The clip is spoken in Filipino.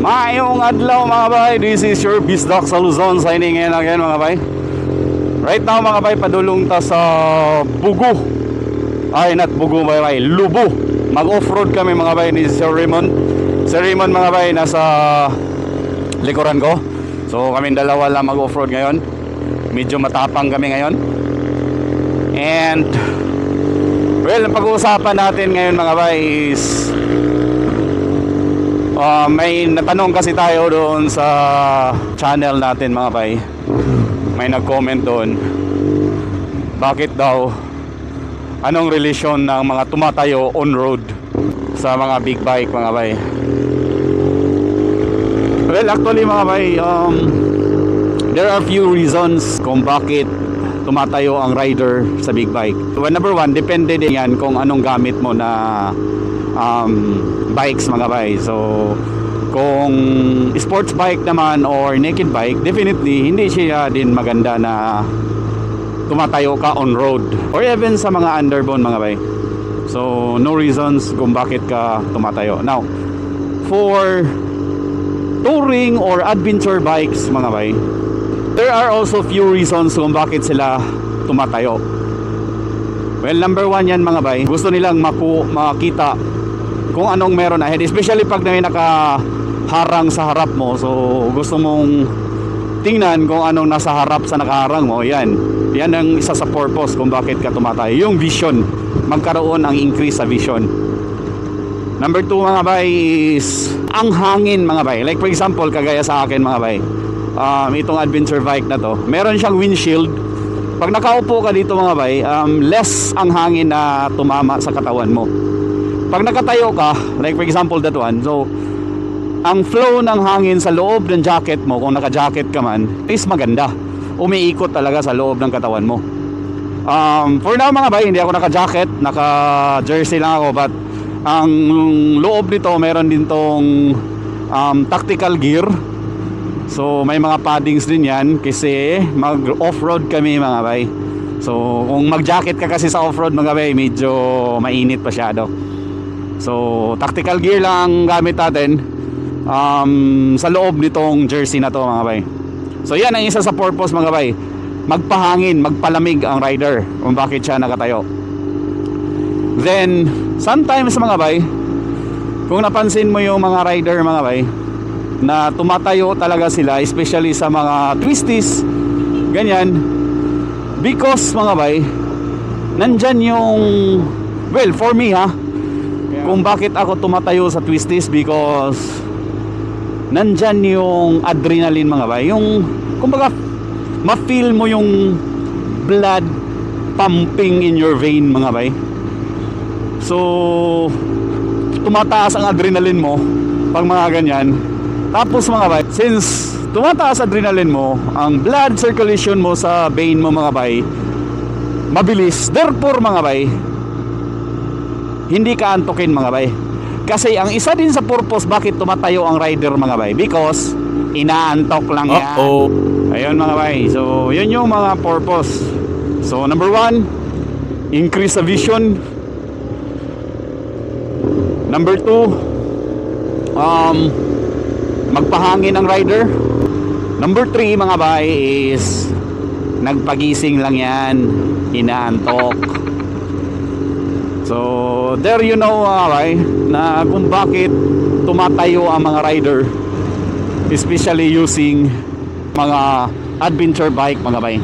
Maayong adlaw mga bay, this is your Bisdak sa Luzon signing in again mga bay. Right now mga bay, padulong ta sa Bugo. Ay, not Bugo bay, Lubo. Mag-off-road kami mga bay ni Sir Raymond. Sir Raymond mga bay, nasa likuran ko. So kami dalawa lang mag-off-road ngayon. Medyo matapang kami ngayon. And well, ang pag-uusapan natin ngayon mga bay is may natanong kasi tayo doon sa channel natin mga bay. May nag-comment doon, bakit daw, anong relasyon ng mga tumatayo on road sa mga big bike mga bay. Well actually mga bay, there are few reasons kung bakit tumatayo ang rider sa big bike. Well, number one, depende din yan kung anong gamit mo na bikes mga bay. So kung sports bike naman or naked bike, definitely hindi siya din maganda na tumatayo ka on road or even sa mga underbone mga bay. So no reasons kung bakit ka tumatayo. Now for touring or adventure bikes mga bay, there are also few reasons kung bakit sila tumatayo. Well, number one yan mga bay, gusto nilang makita kung anong meron ahead, especially pag may nakaharang sa harap mo. So gusto mong tingnan kung anong nasa harap sa nakaharang mo. Yan ang isa sa purpose kung bakit ka tumatayo, yung vision, magkaroon ang increase sa vision. Number two mga bay is ang hangin mga bay. Like for example, kagaya sa akin mga bay, itong adventure bike na to, meron siyang windshield. Pag nakaupo ka dito mga bay, less ang hangin na tumama sa katawan mo. Pag nakatayo ka, like for example that one, so ang flow ng hangin sa loob ng jacket mo, kung naka-jacket ka man, is maganda. Umiikot talaga sa loob ng katawan mo. For now mga bay, hindi ako naka-jacket, naka-jersey lang ako, but ang loob nito meron din tong tactical gear. So may mga paddings din yan kasi mag-off-road kami mga bay. So kung mag-jacket ka kasi sa off-road mga bay, medyo mainit masyado. So tactical gear lang ang gamit natin sa loob nitong jersey na to mga bay. So yan ang isa sa purpose mga bay, magpahangin, magpalamig ang rider kung bakit siya nakatayo. Then sometimes mga bay, kung napansin mo yung mga rider mga bay na tumatayo talaga sila, especially sa mga twisties ganyan, because mga bay, nandyan yung, well for me kung bakit ako tumatayo sa twisties, because nandyan yung adrenaline mga bay, yung kumbaga ma-feel mo yung blood pumping in your vein mga bay. So tumataas ang adrenaline mo pag mga ganyan. Tapos mga bay, since tumataas adrenaline mo, ang blood circulation mo sa vein mo mga bay mabilis, therefore mga bay, hindi ka antukin mga bay. Kasi ang isa din sa purpose bakit tumatayo ang rider mga bay, because inaantok lang yan. Ayun mga bay, so yun yung mga purpose. So number one, increase the vision. Number two, magpahangin ang rider. Number three mga bay is nagpagising lang yan, inaantok. So there you know mga bay, na kung bakit tumatayo ang mga rider, especially using mga adventure bike mga bay.